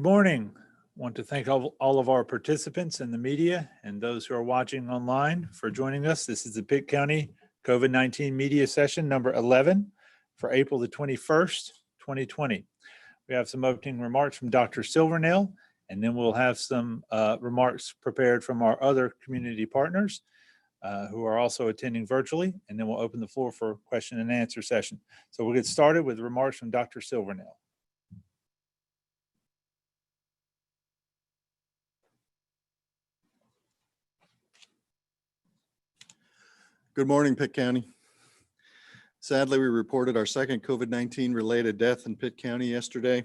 morning. Want to thank all of our participants in the media and those who are watching online for joining us. This is the Pitt County COVID-19 media session number 11 for April the 21st, 2020. We have some opening remarks from Dr. Silvernail, and then we'll have some remarks prepared from our other community partners who are also attending virtually, and then we'll open the floor for question and answer session. So we'll get started with remarks from Dr. Silvernail. Good morning, Pitt County. Sadly, we reported our second COVID-19 related death in Pitt County yesterday.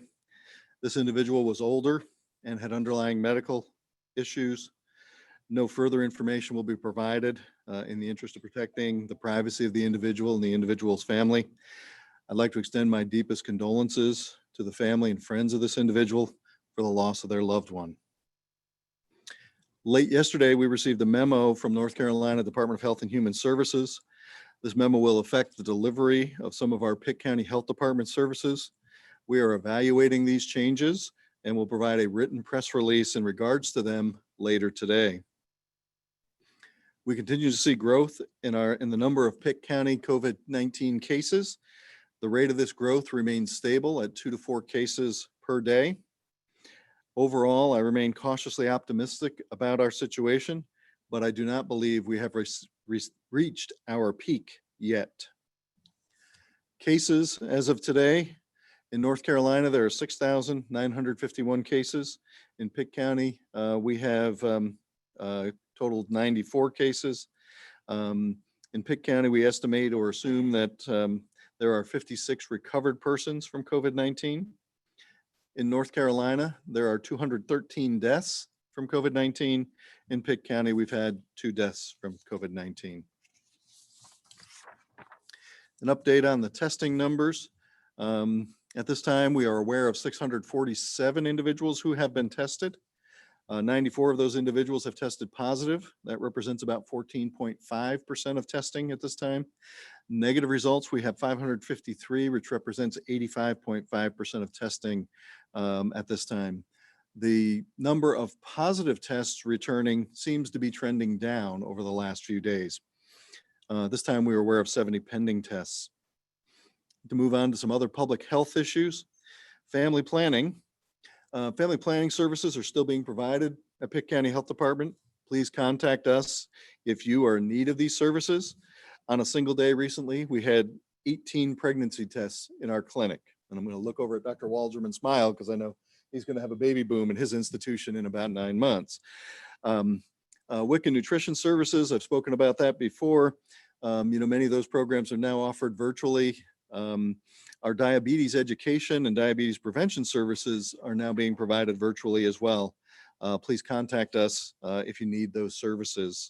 This individual was older and had underlying medical issues. No further information will be provided in the interest of protecting the privacy of the individual and the individual's family. I'd like to extend my deepest condolences to the family and friends of this individual for the loss of their loved one. Late yesterday, we received a memo from North Carolina Department of Health and Human Services. This memo will affect the delivery of some of our Pitt County Health Department services. We are evaluating these changes and will provide a written press release in regards to them later today. We continue to see growth in the number of Pitt County COVID-19 cases. The rate of this growth remains stable at 2 to 4 cases per day. Overall, I remain cautiously optimistic about our situation, but I do not believe we have reached our peak yet. Cases as of today in North Carolina, there are 6,951 cases. In Pitt County, we have totaled 94 cases. In Pitt County, we estimate or assume that there are 56 recovered persons from COVID-19. In North Carolina, there are 213 deaths from COVID-19. In Pitt County, we've had 2 deaths from COVID-19. An update on the testing numbers. At this time, we are aware of 647 individuals who have been tested. 94 of those individuals have tested positive. That represents about 14.5% of testing at this time. Negative results, we have 553, which represents 85.5% of testing at this time. The number of positive tests returning seems to be trending down over the last few days. This time we were aware of 70 pending tests. To move on to some other public health issues, family planning. Family planning services are still being provided at Pitt County Health Department. Please contact us if you are in need of these services. On a single day recently, we had 18 pregnancy tests in our clinic. And I'm going to look over at Dr. Waldron and smile because I know he's going to have a baby boom in his institution in about 9 months. WIC and nutrition services, I've spoken about that before. Many of those programs are now offered virtually. Our diabetes education and diabetes prevention services are now being provided virtually as well. Please contact us if you need those services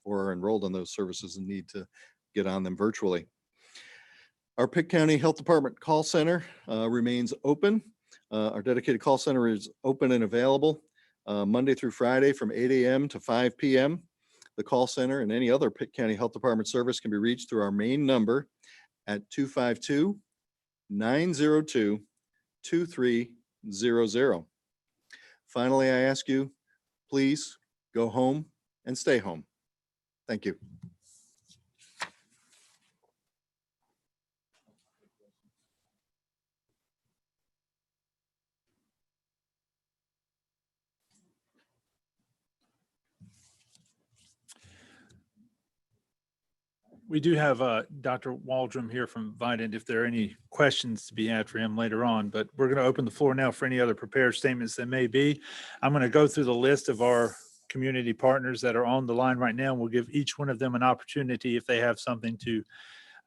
or are enrolled on those services and need to get on them virtually. Our Pitt County Health Department call center remains open. Our dedicated call center is open and available Monday through Friday from 8 a.m. to 5 p.m. The call center and any other Pitt County Health Department service can be reached through our main number at 252-902-2300. Finally, I ask you, please go home and stay home. Thank you. We do have Dr. Waldron here from Vidant if there are any questions to be had for him later on, but we're going to open the floor now for any other prepared statements that may be. I'm going to go through the list of our community partners that are on the line right now, and we'll give each one of them an opportunity if they have something to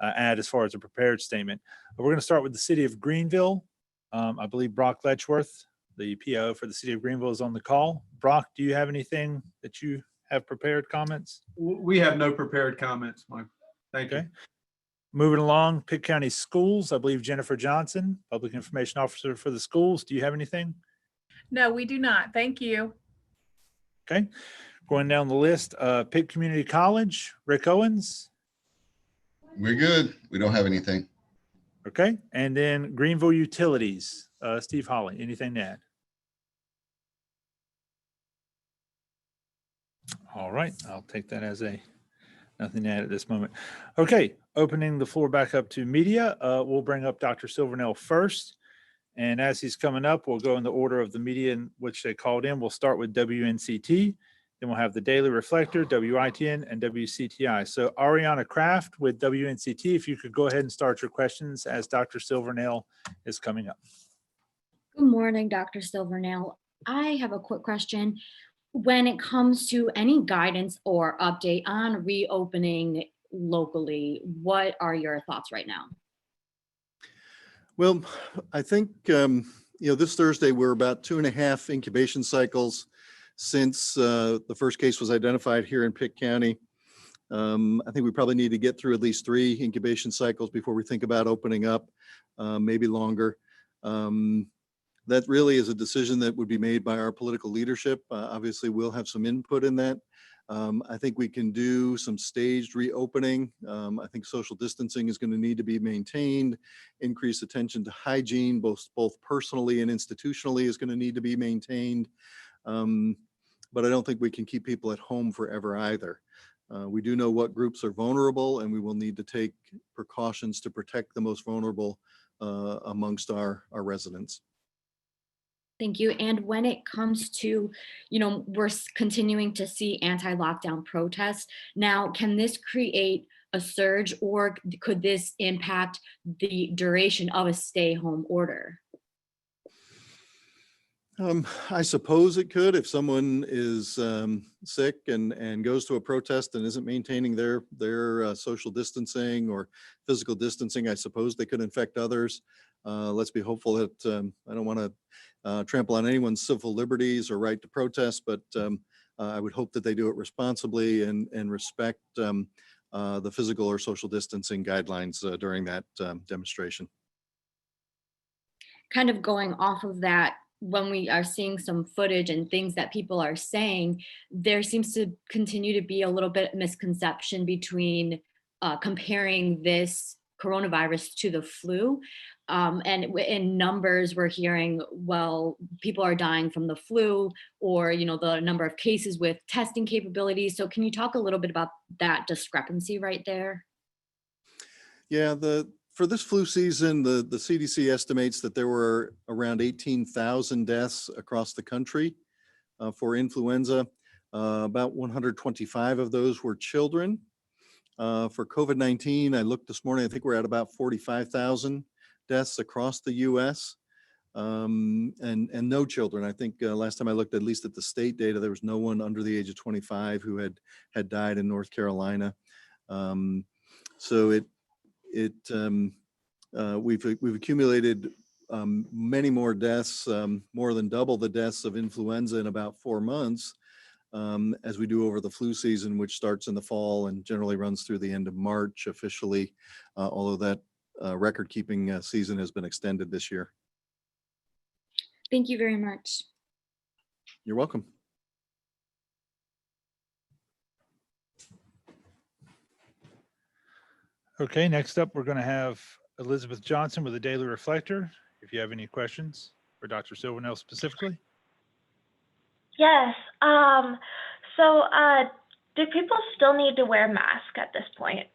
add as far as a prepared statement. But we're going to start with the city of Greenville. I believe Brock Letchworth, the PO for the city of Greenville, is on the call. Brock, do you have anything that you have prepared comments? We have no prepared comments, Mike. Thank you. Moving along, Pitt County Schools, I believe Jennifer Johnson, Public Information Officer for the schools. Do you have anything? No, we do not. Thank you. Okay. Going down the list, Pitt Community College, Rick Owens. We're good. We don't have anything. Okay. And then Greenville Utilities, Steve Holly. Anything to add? All right, I'll take that as nothing to add at this moment. Okay, opening the floor back up to media. We'll bring up Dr. Silvernail first. And as he's coming up, we'll go in the order of the media in which they called in. We'll start with WNCT, then we'll have the Daily Reflector, WITN, and WCTI. So Ariana Kraft with WNCT, if you could go ahead and start your questions as Dr. Silvernail is coming up. Good morning, Dr. Silvernail. I have a quick question. When it comes to any guidance or update on reopening locally, what are your thoughts right now? Well, I think, this Thursday, we're about 2.5 incubation cycles since the first case was identified here in Pitt County. I think we probably need to get through at least 3 incubation cycles before we think about opening up, maybe longer. That really is a decision that would be made by our political leadership. Obviously, we'll have some input in that. I think we can do some staged reopening. I think social distancing is going to need to be maintained. Increased attention to hygiene, both personally and institutionally, is going to need to be maintained. But I don't think we can keep people at home forever either. We do know what groups are vulnerable, and we will need to take precautions to protect the most vulnerable amongst our residents. Thank you. And when it comes to, we're continuing to see anti-lockdown protests. Now, can this create a surge, or could this impact the duration of a stay-home order? I suppose it could. If someone is sick and goes to a protest and isn't maintaining their social distancing or physical distancing, I suppose they could infect others. Let's be hopeful that I don't want to trample on anyone's civil liberties or right to protest, but I would hope that they do it responsibly and respect the physical or social distancing guidelines during that demonstration. Kind of going off of that, when we are seeing some footage and things that people are saying, there seems to continue to be a little bit of misconception between comparing this coronavirus to the flu. And in numbers, we're hearing, well, people are dying from the flu, or, the number of cases with testing capabilities. So can you talk a little bit about that discrepancy right there? Yeah, for this flu season, the CDC estimates that there were around 18,000 deaths across the country for influenza. About 125 of those were children. For COVID-19, I looked this morning, I think we're at about 45,000 deaths across the US, and no children. I think last time I looked, at least at the state data, there was no one under the age of 25 who had died in North Carolina. So we've accumulated many more deaths, more than double the deaths of influenza in about 4 months, as we do over the flu season, which starts in the fall and generally runs through the end of March officially, although that record-keeping season has been extended this year. Thank you very much. You're welcome. Okay, next up, we're going to have Elizabeth Johnson with the Daily Reflector. If you have any questions for Dr. Silvernail specifically. Yes. So do people still need to wear masks at this point?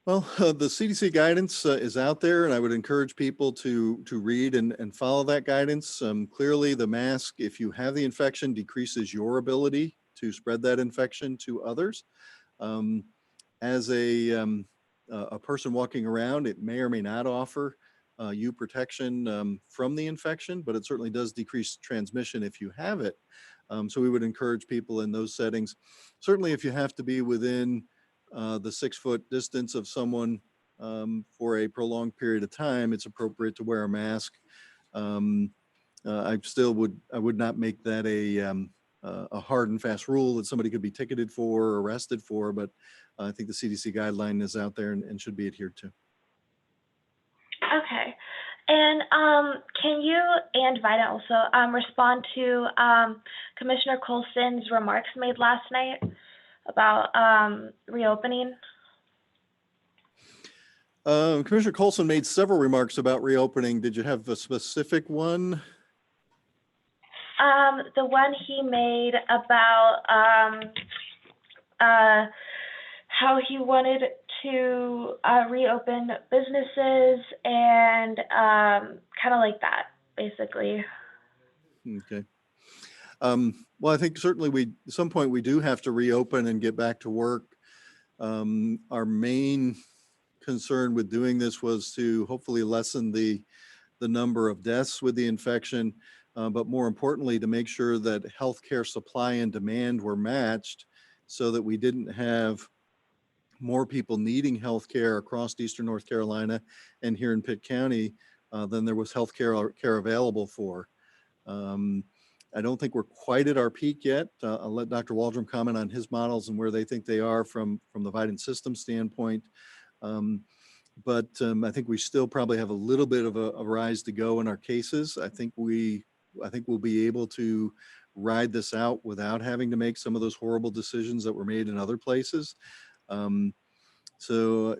Well, the CDC guidance is out there, and I would encourage people to read and follow that guidance. Clearly, the mask, if you have the infection, decreases your ability to spread that infection to others. As a person walking around, it may or may not offer you protection from the infection, but it certainly does decrease transmission if you have it. So we would encourage people in those settings. Certainly, if you have to be within the 6-foot distance of someone for a prolonged period of time, it's appropriate to wear a mask. I would not make that a hard and fast rule that somebody could be ticketed for or arrested for, but I think the CDC guideline is out there and should be adhered to. Okay. And can you and Vida also respond to Commissioner Colson's remarks made last night about reopening? Commissioner Colson made several remarks about reopening. Did you have a specific one? The one he made about how he wanted to reopen businesses and kind of like that, basically. Okay. Well, I think certainly at some point we do have to reopen and get back to work. Our main concern with doing this was to hopefully lessen the number of deaths with the infection, but more importantly, to make sure that healthcare supply and demand were matched so that we didn't have more people needing healthcare across Eastern North Carolina and here in Pitt County than there was healthcare care available for. I don't think we're quite at our peak yet. I'll let Dr. Waldron comment on his models and where they think they are from the Vidant system standpoint. But I think we still probably have a little bit of a rise to go in our cases. I think we'll be able to ride this out without having to make some of those horrible decisions that were made in other places. So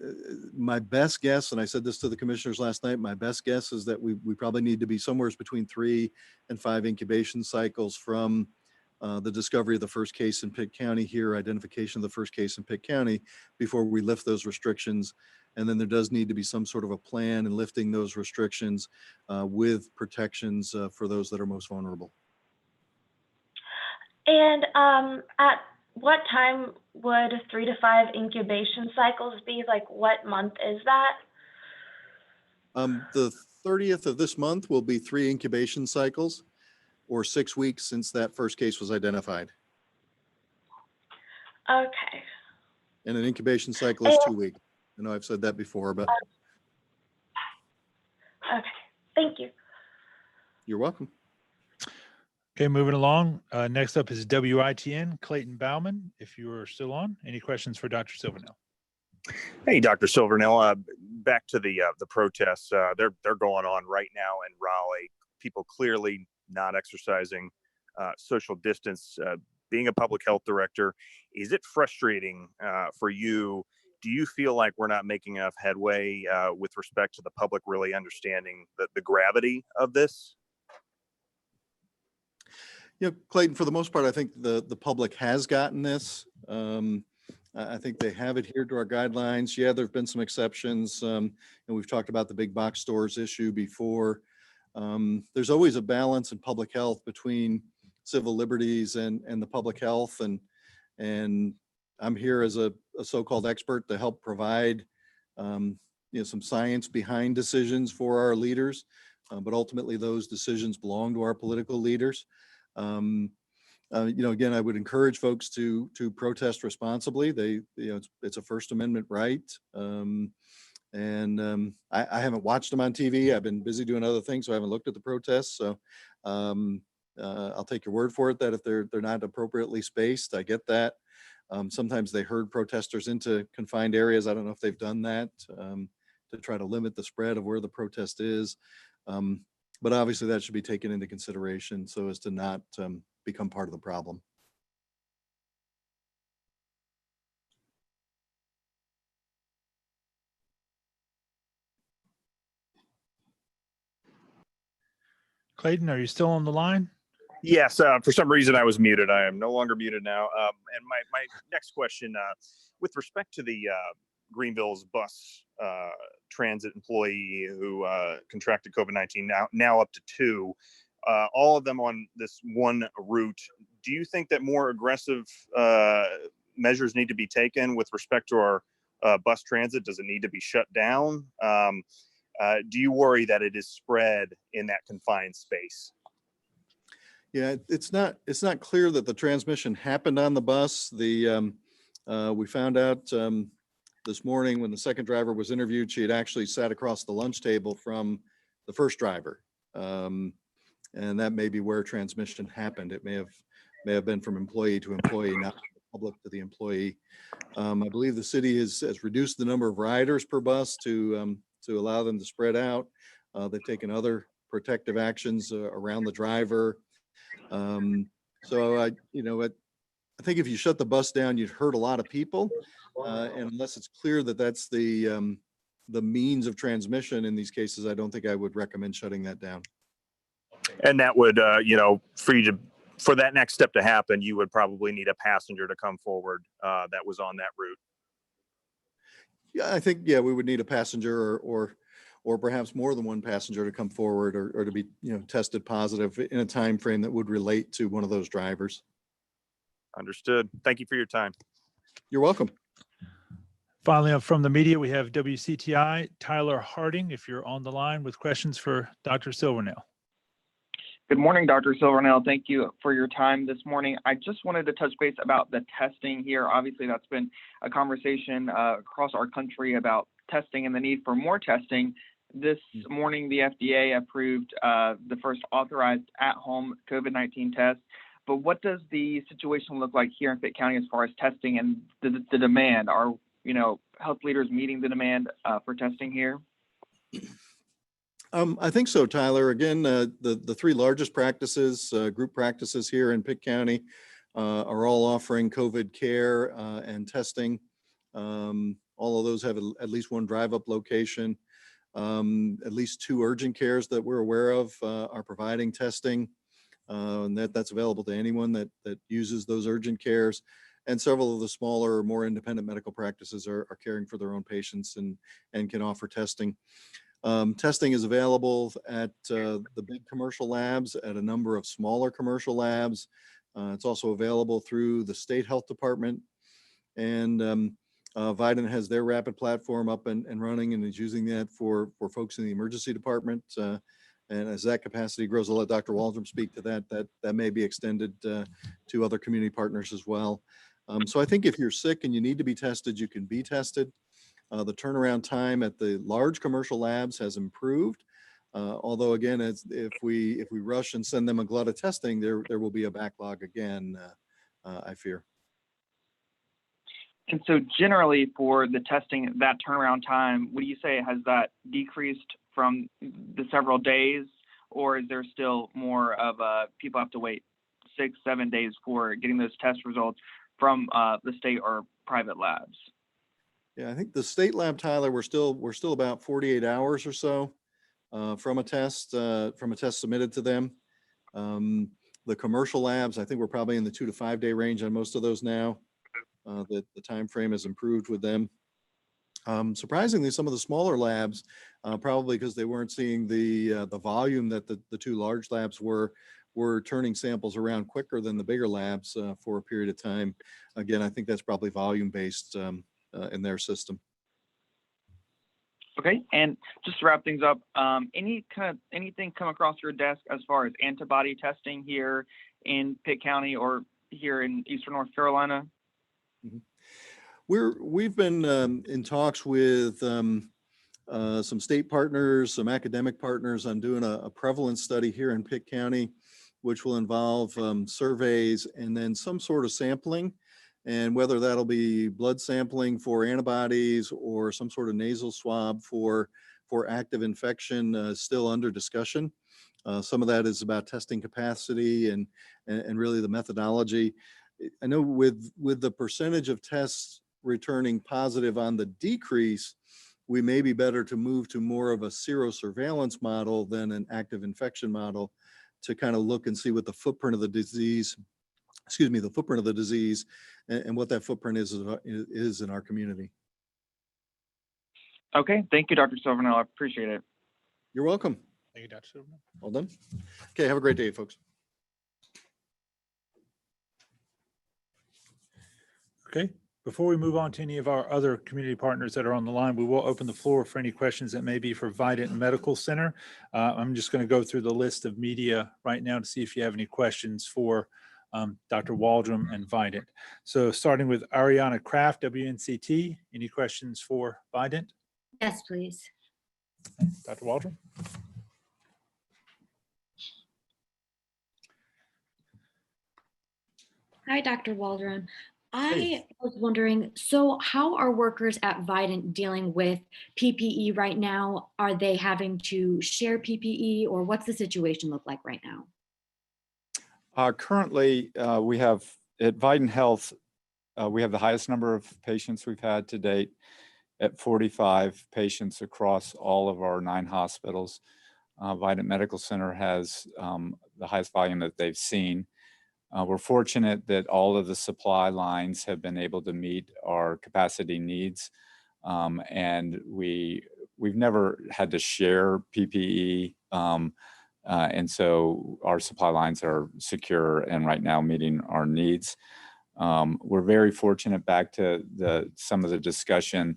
my best guess, and I said this to the commissioners last night, my best guess is that we probably need to be somewhere between 3 and 5 incubation cycles from the discovery of the first case in Pitt County here, identification of the first case in Pitt County, before we lift those restrictions. And then there does need to be some sort of a plan in lifting those restrictions with protections for those that are most vulnerable. And at what time would 3 to 5 incubation cycles be? Like, what month is that? The 30th of this month will be 3 incubation cycles, or 6 weeks since that first case was identified. Okay. And an incubation cycle is 2 weeks. I know I've said that before, but Okay. Thank you. you're welcome. Okay, moving along. Next up is WITN, Clayton Bauman. If you are still on, any questions for Dr. Silvernail? Hey, Dr. Silvernail. Back to the protests. They're going on right now in Raleigh. People clearly not exercising social distance. Being a public health director, is it frustrating for you? Do you feel like we're not making enough headway with respect to the public really understanding the gravity of this? You know, Clayton, for the most part, I think the public has gotten this. I think they have adhered to our guidelines. Yeah, there've been some exceptions, and we've talked about the big box stores issue before. There's always a balance in public health between civil liberties and the public health, and I'm here as a so-called expert to help provide some science behind decisions for our leaders, but ultimately those decisions belong to our political leaders. Again, I would encourage folks to protest responsibly. It's a First Amendment right. I haven't watched them on TV. I've been busy doing other things, so I haven't looked at the protests. So I'll take your word for it that if they're not appropriately spaced, I get that. Sometimes they herd protesters into confined areas. I don't know if they've done that to try to limit the spread of where the protest is. But obviously that should be taken into consideration so as to not become part of the problem. Clayton, are you still on the line? Yes, for some reason I was muted. I am no longer muted now. And my next question, with respect to the Greenville's bus transit employee who contracted COVID-19, now up to 2, all of them on this one route. Do you think that more aggressive measures need to be taken with respect to our bus transit? Does it need to be shut down? Do you worry that it is spread in that confined space? Yeah, it's not clear that the transmission happened on the bus. We found out this morning when the second driver was interviewed, she had actually sat across the lunch table from the first driver. And that may be where transmission happened. It may have been from employee to employee, not from the public to the employee. I believe the city has reduced the number of riders per bus to allow them to spread out. They've taken other protective actions around the driver. So I think if you shut the bus down, you'd hurt a lot of people. And unless it's clear that that's the means of transmission in these cases, I don't think I would recommend shutting that down. And that would, for that next step to happen, you would probably need a passenger to come forward that was on that route. Yeah, I think, yeah, we would need a passenger or perhaps more than one passenger to come forward or to be, tested positive in a time frame that would relate to one of those drivers. Understood. Thank you for your time. You're welcome. Finally, up from the media, we have WCTI Tyler Harding, if you're on the line with questions for Dr. Silvernail. Good morning, Dr. Silvernail. Thank you for your time this morning. I just wanted to touch base about the testing here. Obviously, that's been a conversation across our country about testing and the need for more testing. This morning, the FDA approved the first authorized at-home COVID-19 test. But what does the situation look like here in Pitt County as far as testing and the demand? Are health leaders meeting the demand for testing here? I think so, Tyler. Again, the three largest practices, group practices here in Pitt County are all offering COVID care and testing. All of those have at least one drive-up location. At least two urgent cares that we're aware of are providing testing, and that's available to anyone that uses those urgent cares. And several of the smaller, more independent medical practices are caring for their own patients and can offer testing. Testing is available at the big commercial labs, at a number of smaller commercial labs. It's also available through the state health department. And Vidant has their rapid platform up and running and is using that for folks in the emergency department. And as that capacity grows, I'll let Dr. Waldron speak to that may be extended to other community partners as well. So I think if you're sick and you need to be tested, you can be tested. The turnaround time at the large commercial labs has improved. Although again, if we rush and send them a glut of testing, there will be a backlog again, I fear. And so generally for the testing, that turnaround time, would you say has that decreased from the several days, or is there still more of people have to wait 6-7 days for getting those test results from the state or private labs? Yeah, I think the state lab, Tyler, we're still about 48 hours or so from a test submitted to them. The commercial labs, I think we're probably in the 2 to 5 day range on most of those now. The time frame has improved with them. Surprisingly, some of the smaller labs, probably because they weren't seeing the volume that the two large labs were turning samples around quicker than the bigger labs for a period of time. Again, I think that's probably volume based in their system. Okay, and just to wrap things up, anything come across your desk as far as antibody testing here in Pitt County or here in Eastern North Carolina? Mm-hmm. We've been in talks with some state partners, some academic partners on doing a prevalence study here in Pitt County, which will involve surveys and then some sort of sampling. And whether that'll be blood sampling for antibodies or some sort of nasal swab for active infection is still under discussion. Some of that is about testing capacity and really the methodology. I know with the percentage of tests returning positive on the decrease, we may be better to move to more of a serosurveillance model than an active infection model to kind of look and see what the footprint of the disease, and what that footprint is in our community. Okay, thank you, Dr. Silvernail. I appreciate it. You're welcome. Thank you, Dr. Silvernail. Well done. Okay, have a great day, folks. Okay, before we move on to any of our other community partners that are on the line, we will open the floor for any questions that may be for Vidant Medical Center. I'm just going to go through the list of media right now to see if you have any questions for Dr. Waldron and Vidant. So starting with Ariana Kraft, WNCT, any questions for Vidant? Yes, please. Dr. Waldron? Hi, Dr. Waldron. I was wondering, so how are workers at Vidant dealing with PPE right now? Are they having to share PPE, or what's the situation look like right now? Currently, we have at Vidant Health, we have the highest number of patients we've had to date at 45 patients across all of our 9 hospitals. Vidant Medical Center has the highest volume that they've seen. We're fortunate that all of the supply lines have been able to meet our capacity needs. And we've never had to share PPE. And so our supply lines are secure and right now meeting our needs. We're very fortunate, back to some of the discussion,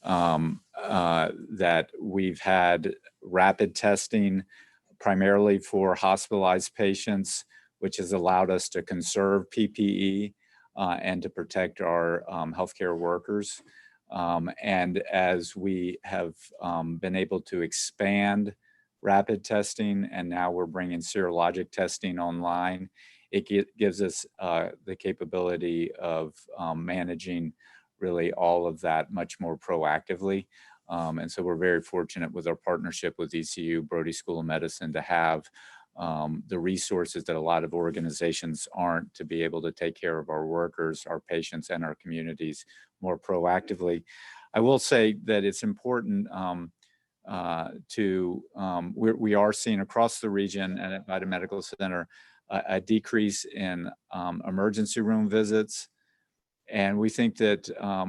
that we've had rapid testing primarily for hospitalized patients, which has allowed us to conserve PPE and to protect our healthcare workers. And as we have been able to expand rapid testing, and now we're bringing serologic testing online, it gives us the capability of managing really all of that much more proactively. And so we're very fortunate with our partnership with ECU, Brody School of Medicine, to have the resources that a lot of organizations aren't, to be able to take care of our workers, our patients, and our communities more proactively. I will say that it's important we are seeing across the region and at Vidant Medical Center a decrease in emergency room visits. And we think that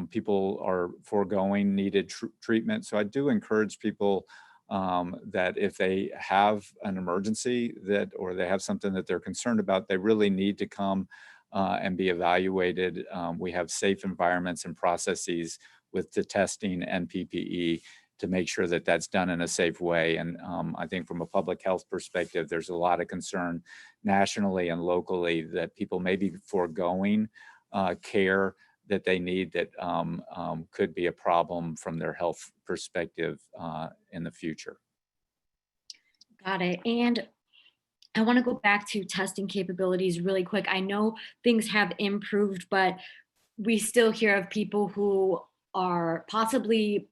people are foregoing needed treatment. So I do encourage people that if they have an emergency or they have something that they're concerned about, they really need to come and be evaluated. We have safe environments and processes with the testing and PPE to make sure that that's done in a safe way. And I think from a public health perspective, there's a lot of concern nationally and locally that people may be foregoing care that they need that could be a problem from their health perspective in the future. Got it. And I want to go back to testing capabilities really quick. I know things have improved, but we still hear of people who are possibly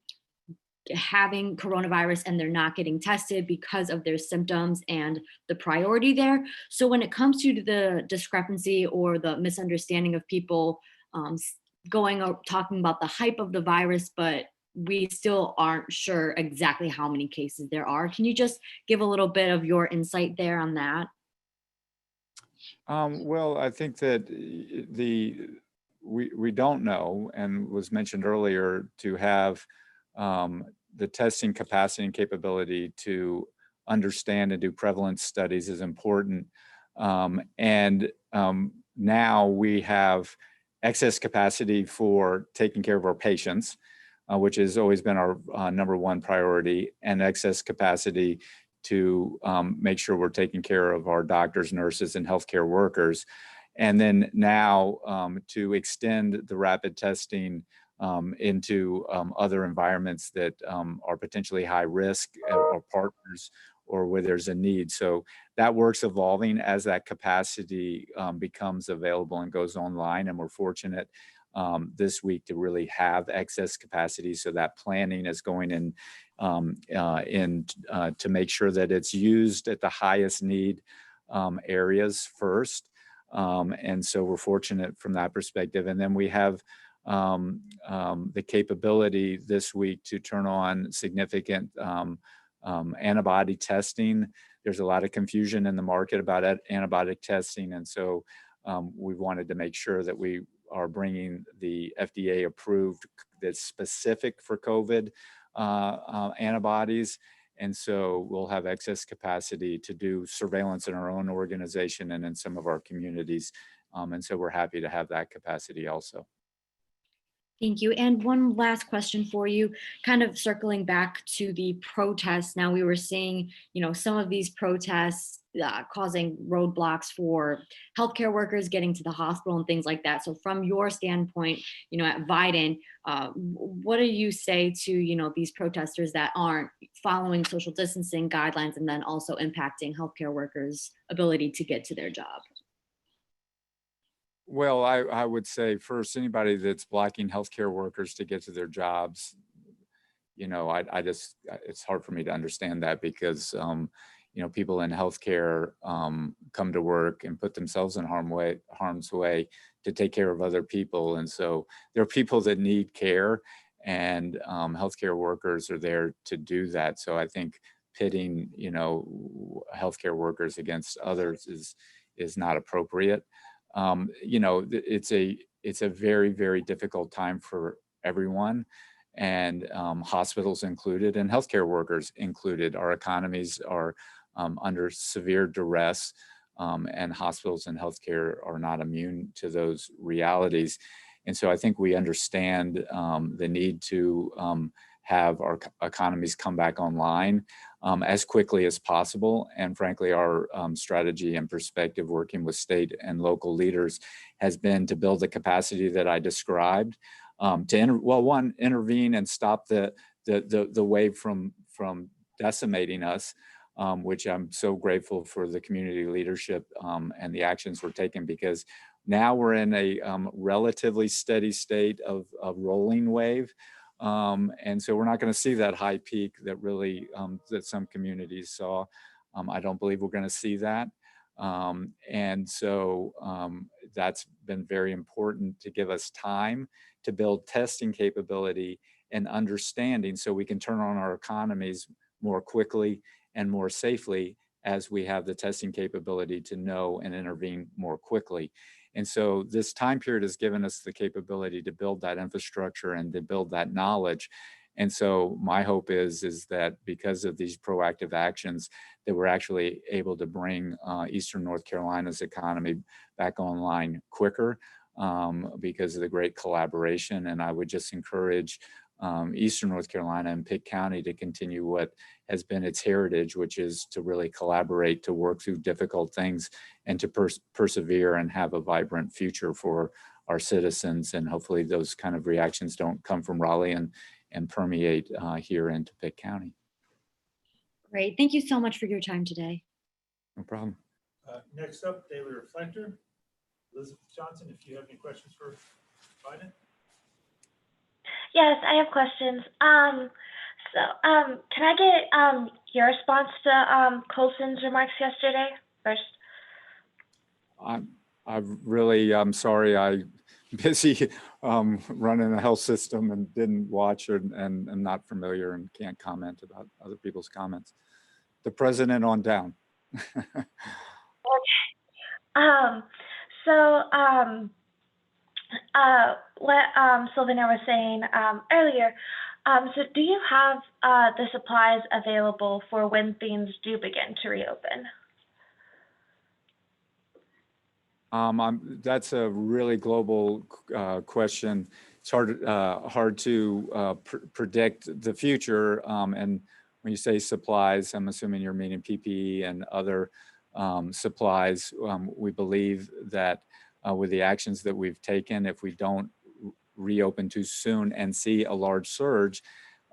having coronavirus and they're not getting tested because of their symptoms and the priority there. So when it comes to the discrepancy or the misunderstanding of people talking about the hype of the virus, but we still aren't sure exactly how many cases there are. Can you just give a little bit of your insight there on that? Well, I think that we don't know, and was mentioned earlier, to have the testing capacity and capability to understand and do prevalence studies is important. Now we have excess capacity for taking care of our patients, which has always been our number one priority, and excess capacity to make sure we're taking care of our doctors, nurses, and healthcare workers. And then now to extend the rapid testing into other environments that are potentially high risk or partners or where there's a need. So that work's evolving as that capacity becomes available and goes online. And we're fortunate this week to really have excess capacity. So that planning is going in to make sure that it's used at the highest need areas first. And so we're fortunate from that perspective. And then we have the capability this week to turn on significant antibody testing. There's a lot of confusion in the market about antibiotic testing. And so we wanted to make sure that we are bringing the FDA approved that's specific for COVID antibodies. And so we'll have excess capacity to do surveillance in our own organization and in some of our communities. And so we're happy to have that capacity also. Thank you. And one last question for you, kind of circling back to the protests. Now we were seeing, some of these protests causing roadblocks for healthcare workers getting to the hospital and things like that. So from your standpoint, at Vidant, what do you say to, these protesters that aren't following social distancing guidelines and then also impacting healthcare workers' ability to get to their job? Well, I would say first, anybody that's blocking healthcare workers to get to their jobs, it's hard for me to understand that because, people in healthcare come to work and put themselves in harm's way to take care of other people. And so there are people that need care, and healthcare workers are there to do that. So I think pitting, healthcare workers against others is not appropriate. It's a very, very difficult time for everyone, and hospitals included and healthcare workers included. Our economies are under severe duress, and hospitals and healthcare are not immune to those realities. And so I think we understand the need to have our economies come back online as quickly as possible. And frankly, our strategy and perspective working with state and local leaders has been to build the capacity that I described, to intervene and stop the wave from decimating us, which I'm so grateful for the community leadership and the actions we're taking, because now we're in a relatively steady state of rolling wave. And so we're not going to see that high peak that really that some communities saw. I don't believe we're going to see that. And so that's been very important to give us time to build testing capability and understanding so we can turn on our economies more quickly and more safely as we have the testing capability to know and intervene more quickly. And so this time period has given us the capability to build that infrastructure and to build that knowledge. And so my hope is that because of these proactive actions, that we're actually able to bring Eastern North Carolina's economy back online quicker because of the great collaboration. And I would just encourage Eastern North Carolina and Pitt County to continue what has been its heritage, which is to really collaborate, to work through difficult things, and to persevere and have a vibrant future for our citizens. And hopefully those kind of reactions don't come from Raleigh and permeate here into Pitt County. Great. Thank you so much for your time today. No problem. Next up, Daily Reflector. Elizabeth Johnson, if you have any questions for Biden. Yes, I have questions. Can I get your response to Colson's remarks yesterday first? I'm sorry. I'm busy running a health system and didn't watch and I'm not familiar and can't comment about other people's comments. The president on down. Okay. What Sylvania was saying earlier, so do you have the supplies available for when things do begin to reopen? That's a really global question. It's hard to predict the future. And when you say supplies, I'm assuming you're meaning PPE and other supplies. We believe that with the actions that we've taken, if we don't reopen too soon and see a large surge,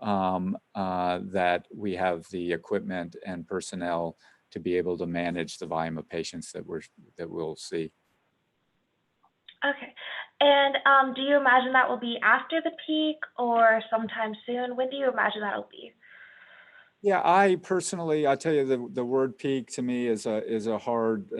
that we have the equipment and personnel to be able to manage the volume of patients that we'll see. Okay. And do you imagine that will be after the peak or sometime soon? When do you imagine that'll be? Yeah, I tell you, the word peak to me is a hard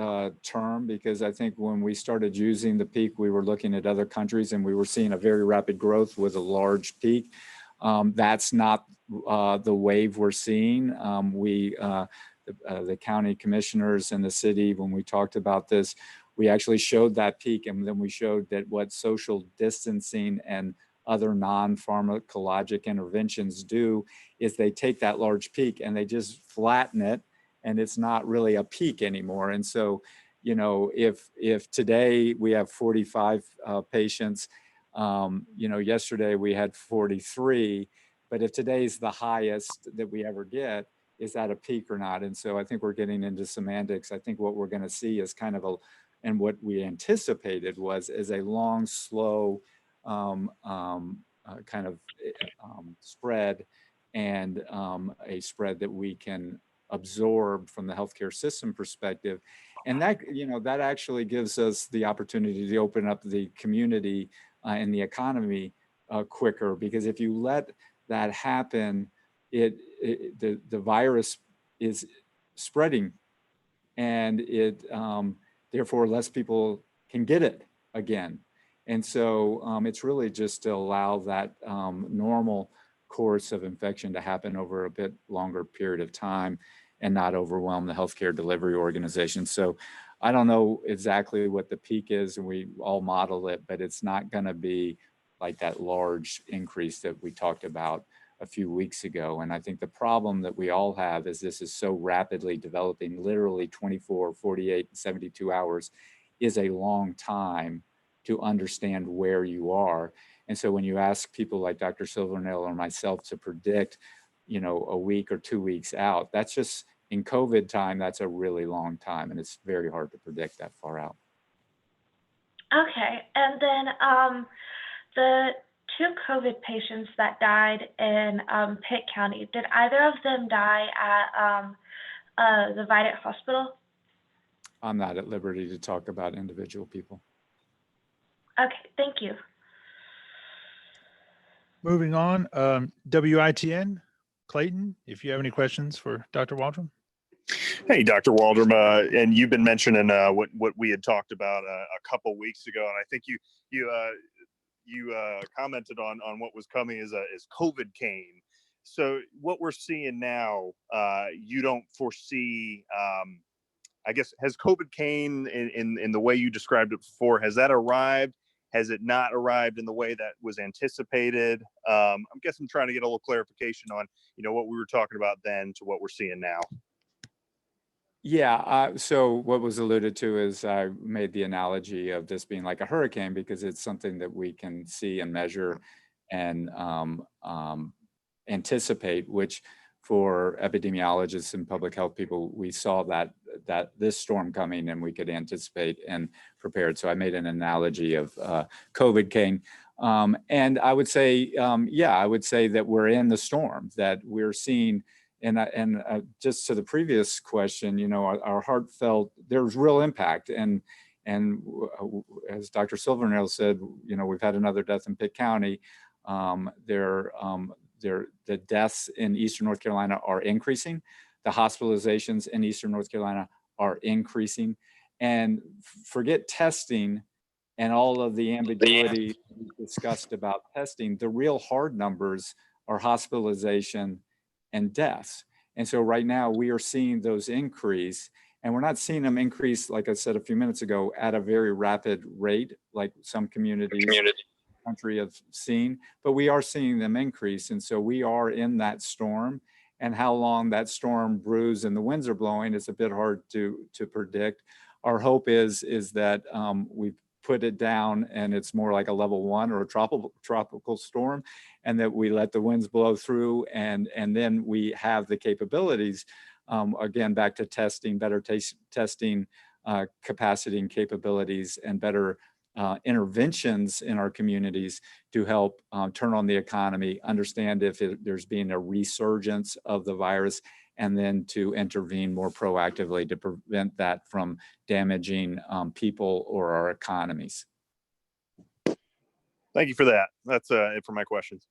term, because I think when we started using the peak, we were looking at other countries and we were seeing a very rapid growth with a large peak. That's not the wave we're seeing. The county commissioners and the city, when we talked about this, we actually showed that peak, and then we showed that what social distancing and other non-pharmacologic interventions do is they take that large peak and they just flatten it, and it's not really a peak anymore. And so, if today we have 45 patients, yesterday we had 43, but if today's the highest that we ever get, is that a peak or not? And so I think we're getting into semantics. I think what we're going to see is and what we anticipated is a long, slow spread, and a spread that we can absorb from the healthcare system perspective. And that actually gives us the opportunity to open up the community and the economy quicker, because if you let that happen, the virus is spreading, and therefore less people can get it again. And so it's really just to allow that normal course of infection to happen over a bit longer period of time and not overwhelm the healthcare delivery organization. So I don't know exactly what the peak is, and we all model it, but it's not going to be like that large increase that we talked about a few weeks ago. And I think the problem that we all have is this is so rapidly developing, literally 24, 48, 72 hours is a long time to understand where you are. And so when you ask people like Dr. Silvernail or myself to predict, you know, a week or 2 weeks out, that's just, in COVID time, that's a really long time, and it's very hard to predict that far out. Okay, and then the 2 COVID patients that died in Pitt County, did either of them die at the Vidant Hospital? I'm not at liberty to talk about individual people. Okay, thank you. Moving on, WITN, Clayton, if you have any questions for Dr. Waldron. Hey, Dr. Waldron, and you've been mentioning what we had talked about a couple weeks ago, and I think you commented on what was coming as COVID cane. So what we're seeing now, you don't foresee. I guess, has COVID cane in the way you described it before? Has that arrived? Has it not arrived in the way that was anticipated? I guess I'm trying to get a little clarification on, you know, what we were talking about then to what we're seeing now. Yeah, so what was alluded to is I made the analogy of this being like a hurricane because it's something that we can see and measure and anticipate, which for epidemiologists and public health people, we saw that this storm coming and we could anticipate and prepared. So I made an analogy of COVID cane. And I would say, I would say that we're in the storm, that we're seeing. And just to the previous question, you know, our heartfelt, there's real impact. And as Dr. Silvernail said, you know, we've had another death in Pitt County. The deaths in Eastern North Carolina are increasing. The hospitalizations in Eastern North Carolina are increasing. And forget testing and all of the ambiguity we discussed about testing. The real hard numbers are hospitalization and deaths. And so right now we are seeing those increase, and we're not seeing them increase, like I said a few minutes ago, at a very rapid rate, like some communities in the country have seen, but we are seeing them increase. And so we are in that storm, and how long that storm brews and the winds are blowing is a bit hard to predict. Our hope is that we've put it down and it's more like a level 1 or a tropical storm, and that we let the winds blow through, and then we have the capabilities, again, back to testing, better testing capacity and capabilities, and better interventions in our communities to help turn on the economy, understand if there's been a resurgence of the virus, and then to intervene more proactively to prevent that from damaging people or our economies. Thank you for that. That's it for my questions.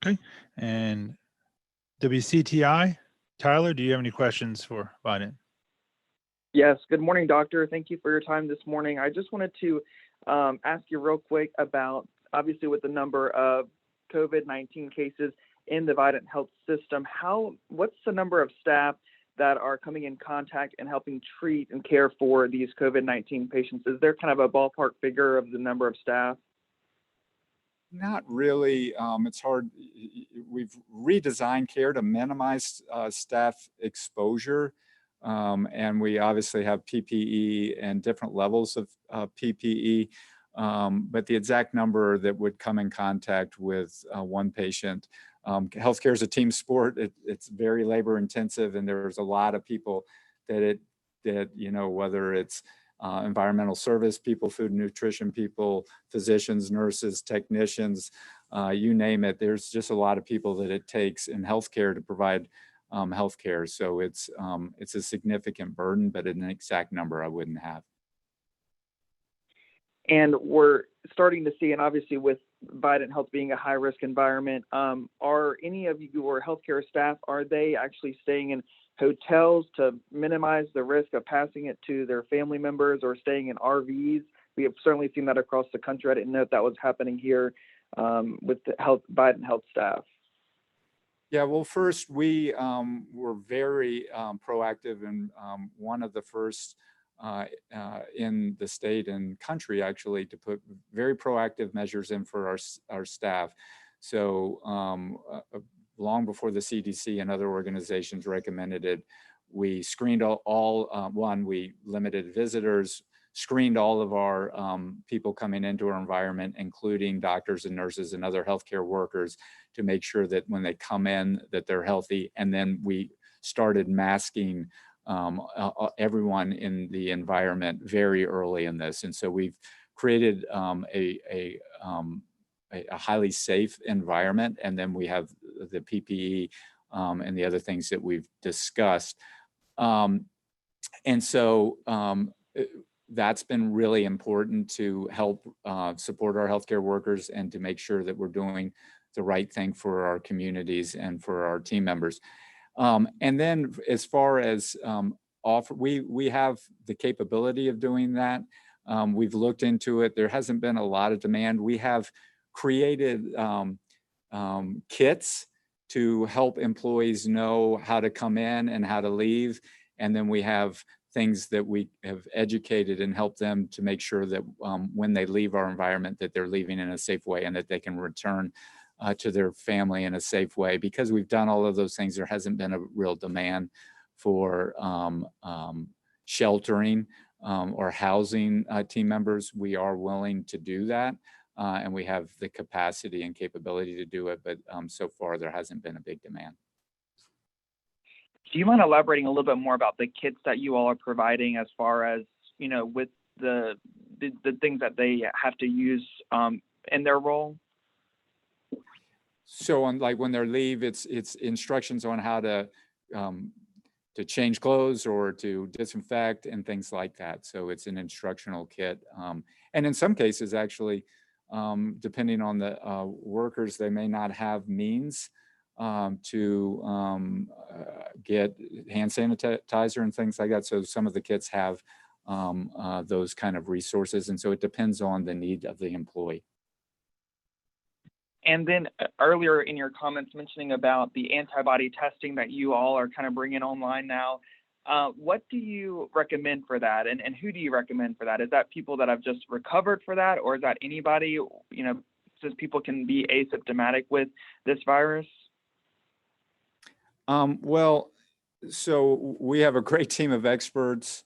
Okay, and WCTI, Tyler, do you have any questions for Biden? Yes. Good morning, doctor. Thank you for your time this morning. I just wanted to ask you real quick about, obviously, with the number of COVID-19 cases in the Vidant Health System, what's the number of staff that are coming in contact and helping treat and care for these COVID-19 patients? Is there kind of a ballpark figure of the number of staff? Not really. It's hard. We've redesigned care to minimize staff exposure. And we obviously have PPE and different levels of PPE. But the exact number that would come in contact with one patient, healthcare is a team sport. It's very labor intensive, and there's a lot of people that you know, whether it's environmental service people, food and nutrition people, physicians, nurses, technicians, you name it. There's just a lot of people that it takes in healthcare to provide healthcare. So it's a significant burden, but an exact number I wouldn't have. And we're starting to see, and obviously with Vidant Health being a high-risk environment, are any of your healthcare staff, are they actually staying in hotels to minimize the risk of passing it to their family members, or staying in RVs? We have certainly seen that across the country. I didn't know if that was happening here with the Biden health staff? Yeah, well, first, we were very proactive and one of the first in the state and country, actually, to put very proactive measures in for our staff. So long before the CDC and other organizations recommended it, we screened we limited visitors, screened all of our people coming into our environment, including doctors and nurses and other healthcare workers, to make sure that when they come in, that they're healthy. And then we started masking everyone in the environment very early in this. And so we've created a highly safe environment. And then we have the PPE and the other things that we've discussed. And so that's been really important to help support our healthcare workers and to make sure that we're doing the right thing for our communities and for our team members. And then as far as we have the capability of doing that. We've looked into it. There hasn't been a lot of demand. We have created kits to help employees know how to come in and how to leave. And then we have things that we have educated and helped them to make sure that when they leave our environment, that they're leaving in a safe way and that they can return to their family in a safe way. Because we've done all of those things, there hasn't been a real demand for sheltering or housing team members. We are willing to do that. And we have the capacity and capability to do it, but so far there hasn't been a big demand. Do you mind elaborating a little bit more about the kits that you all are providing, as far as, with the things that they have to use in their role? So when they leave, it's instructions on how to change clothes or to disinfect and things like that. So it's an instructional kit. And in some cases, actually, depending on the workers, they may not have means to get hand sanitizer and things like that. So some of the kits have those kind of resources. And so it depends on the need of the employee. And then earlier in your comments mentioning about the antibody testing that you all are kind of bringing online now, what do you recommend for that? And who do you recommend for that? Is that people that have just recovered for that? Or is that anybody, since people can be asymptomatic with this virus? Well, so we have a great team of experts,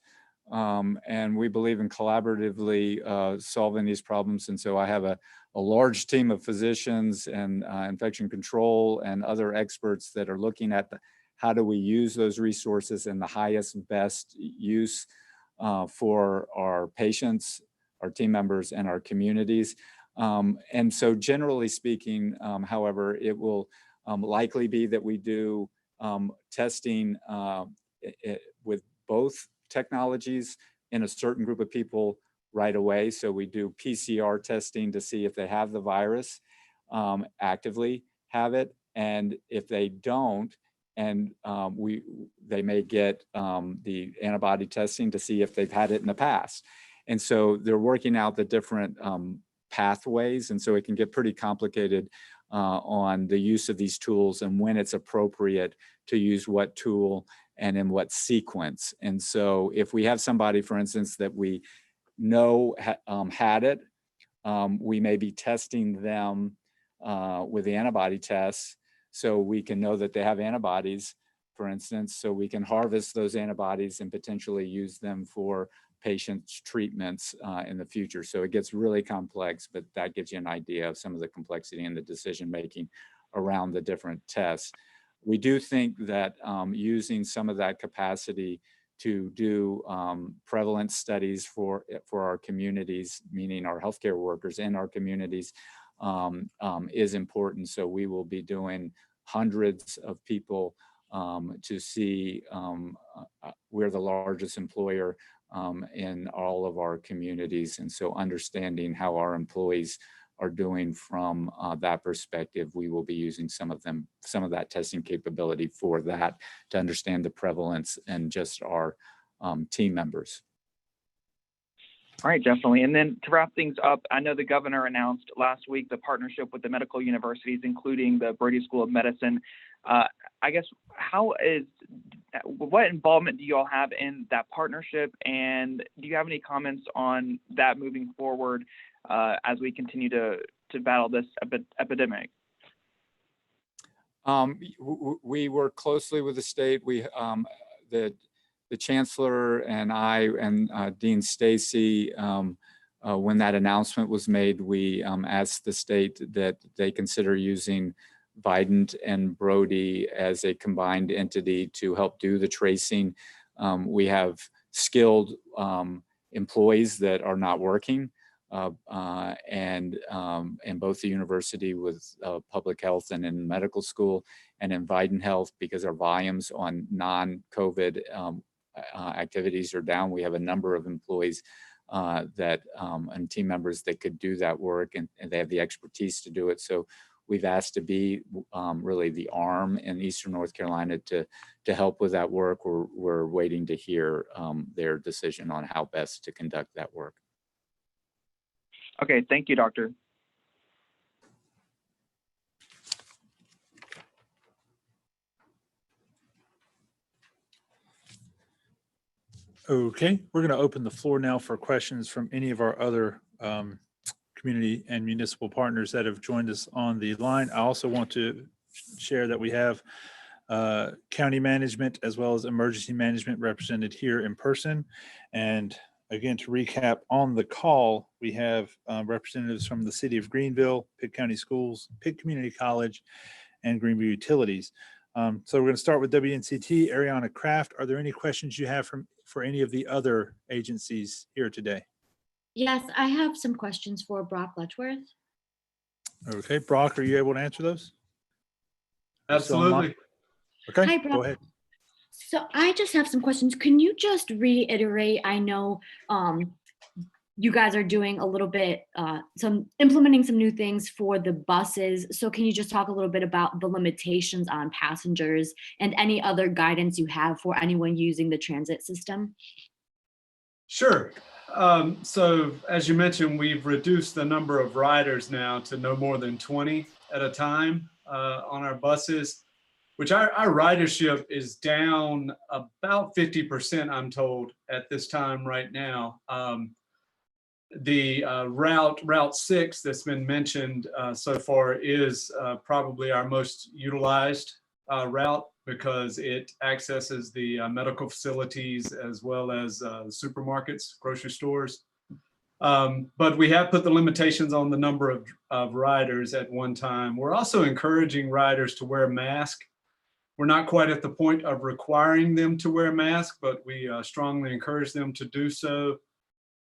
and we believe in collaboratively solving these problems. And so I have a large team of physicians and infection control and other experts that are looking at how do we use those resources in the highest, best use for our patients, our team members, and our communities. And so generally speaking, however, it will likely be that we do testing with both technologies in a certain group of people right away. So we do PCR testing to see if they have the virus, actively have it. And if they don't, and they may get the antibody testing to see if they've had it in the past. And so they're working out the different pathways. And so it can get pretty complicated on the use of these tools and when it's appropriate to use what tool and in what sequence. And so if we have somebody, for instance, that we know had it, we may be testing them with the antibody tests so we can know that they have antibodies, for instance, so we can harvest those antibodies and potentially use them for patients' treatments in the future. So it gets really complex, but that gives you an idea of some of the complexity in the decision-making around the different tests. We do think that using some of that capacity to do prevalence studies for our communities, meaning our healthcare workers in our communities, is important. So we will be doing hundreds of people to see. We're the largest employer in all of our communities. And so understanding how our employees are doing from that perspective, we will be using some of that testing capability for that to understand the prevalence and just our team members. All right, definitely. And then to wrap things up, I know the governor announced last week the partnership with the medical universities, including the Brady School of Medicine. I guess what involvement do you all have in that partnership? And do you have any comments on that moving forward as we continue to battle this epidemic? We work closely with the state. The chancellor and I and Dean Stacy, when that announcement was made, we asked the state that they consider using Vidant and Brody as a combined entity to help do the tracing. We have skilled employees that are not working, and both the university with public health and in medical school, and in Vidant Health, because our volumes on non-COVID activities are down. We have a number of employees and team members that could do that work, and they have the expertise to do it. So we've asked to be really the arm in Eastern North Carolina to help with that work. We're waiting to hear their decision on how best to conduct that work. Okay, thank you, Doctor. Okay, we're going to open the floor now for questions from any of our other community and municipal partners that have joined us on the line. I also want to share that we have county management as well as emergency management represented here in person. And again, to recap, on the call, we have representatives from the city of Greenville, Pitt County Schools, Pitt Community College, and Greenville Utilities. So we're going to start with WNCT. Ariana Kraft, are there any questions you have for any of the other agencies here today? Yes, I have some questions for Brock Letchworth. Okay, Brock, are you able to answer those? Absolutely. Okay, Hi, Brock. go ahead. So I just have some questions. Can you just reiterate, I know you guys are doing a little bit, implementing some new things for the buses. So can you just talk a little bit about the limitations on passengers and any other guidance you have for anyone using the transit system? Sure. So as you mentioned, we've reduced the number of riders now to no more than 20 at a time on our buses, which our ridership is down about 50%, I'm told, at this time right now. The Route 6 that's been mentioned so far is probably our most utilized route because it accesses the medical facilities as well as supermarkets, grocery stores. But we have put the limitations on the number of riders at one time. We're also encouraging riders to wear a mask. We're not quite at the point of requiring them to wear a mask, but we strongly encourage them to do so.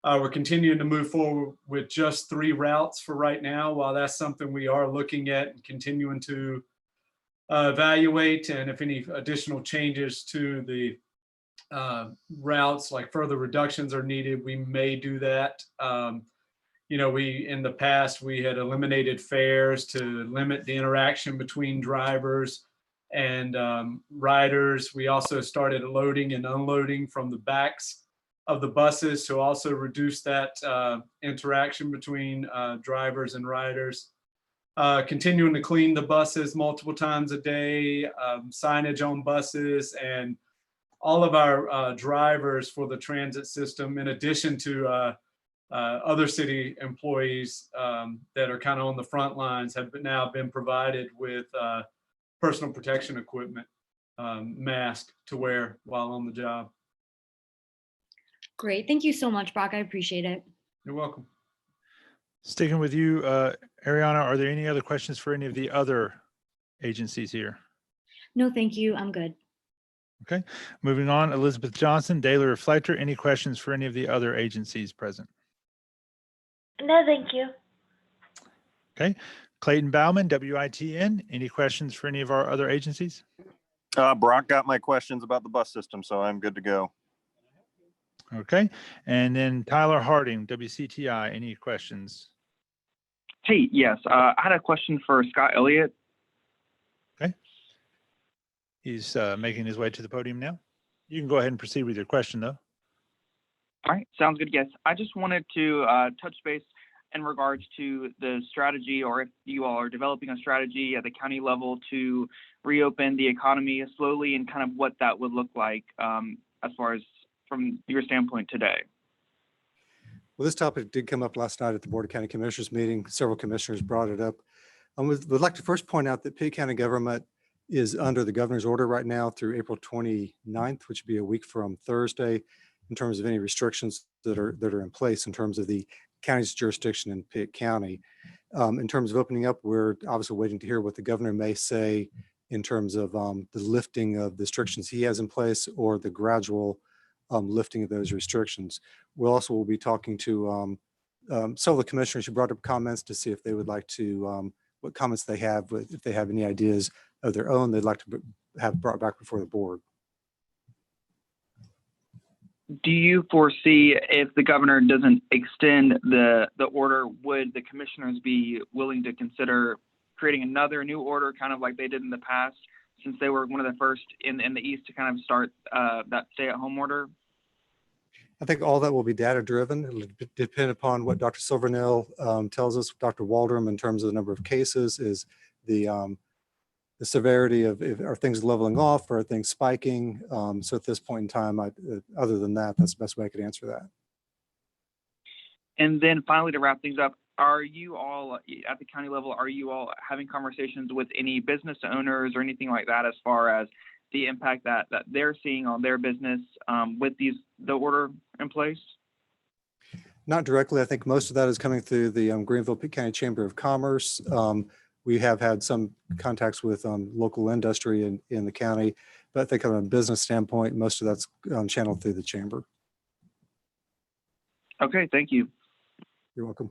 We're continuing to move forward with just 3 routes for right now. While that's something we are looking at and continuing to evaluate, and if any additional changes to the routes, like further reductions are needed, we may do that. In the past, we had eliminated fares to limit the interaction between drivers and riders. We also started loading and unloading from the backs of the buses to also reduce that interaction between drivers and riders. Continuing to clean the buses multiple times a day, signage on buses, and all of our drivers for the transit system, in addition to other city employees that are kind of on the front lines, have now been provided with personal protection equipment, mask to wear while on the job. Great. Thank you so much, Brock. I appreciate it. You're welcome. Sticking with you, Ariana, are there any other questions for any of the other agencies here? No, thank you. I'm good. Okay, moving on, Elizabeth Johnson, Daily Reflector, any questions for any of the other agencies present? No, thank you. Okay, Clayton Bauman, WITN, any questions for any of our other agencies? Brock got my questions about the bus system, so I'm good to go. Okay, and then Tyler Harding, WCTI, any questions? Hey, yes, I had a question for Scott Elliott. Okay, he's making his way to the podium now. You can go ahead and proceed with your question, though. All right, sounds good. Yes, I just wanted to touch base in regards to the strategy, or if you all are developing a strategy at the county level to reopen the economy slowly, and kind of what that would look like as far as from your standpoint today. Well, this topic did come up last night at the Board of County Commissioners meeting. Several commissioners brought it up. I would like to first point out that Pitt County government is under the governor's order right now through April 29th, which would be a week from Thursday, in terms of any restrictions that are in place in terms of the county's jurisdiction in Pitt County. In terms of opening up, we're obviously waiting to hear what the governor may say in terms of the lifting of the restrictions he has in place, or the gradual lifting of those restrictions. We'll also be talking to some of the commissioners who brought up comments to see if they would like to, what comments they have, if they have any ideas of their own they'd like to have brought back before the board. Do you foresee, if the governor doesn't extend the order, would the commissioners be willing to consider creating another new order, kind of like they did in the past, since they were one of the first in the East to kind of start that stay-at-home order? I think all that will be data driven. It'll depend upon what Dr. Silvernail tells us, Dr. Waldron, in terms of the number of cases, is the severity of, are things leveling off, or are things spiking? So at this point in time, other than that, that's the best way I could answer that. And then finally, to wrap things up, are you all at the county level, are you all having conversations with any business owners or anything like that, as far as the impact that they're seeing on their business with the order in place? Not directly. I think most of that is coming through the Greenville-Pitt County Chamber of Commerce. We have had some contacts with local industry in the county, but I think from a business standpoint, most of that's channeled through the chamber. Okay, thank you. You're welcome.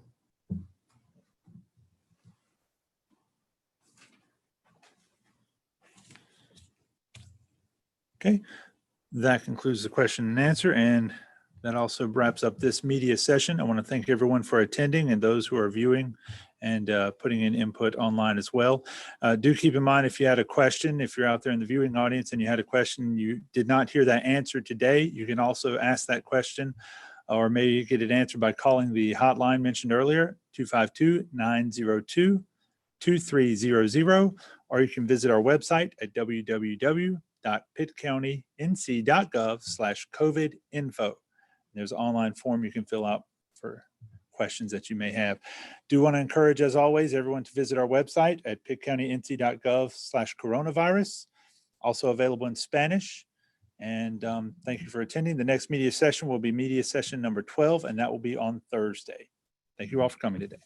Okay, that concludes the question and answer, and that also wraps up this media session. I want to thank everyone for attending, and those who are viewing and putting in input online as well. Do keep in mind, if you had a question, if you're out there in the viewing audience and you had a question, you did not hear that answer today, you can also ask that question, or maybe get it answered by calling the hotline mentioned earlier, 252-902-2300, or you can visit our website at www.pittcountync.gov/COVID-info. There's an online form you can fill out for questions that you may have. Do want to encourage, as always, everyone to visit our website at pittcountync.gov/coronavirus, also available in Spanish. And thank you for attending. The next media session will be media session number 12, and that will be on Thursday. Thank you all for coming today.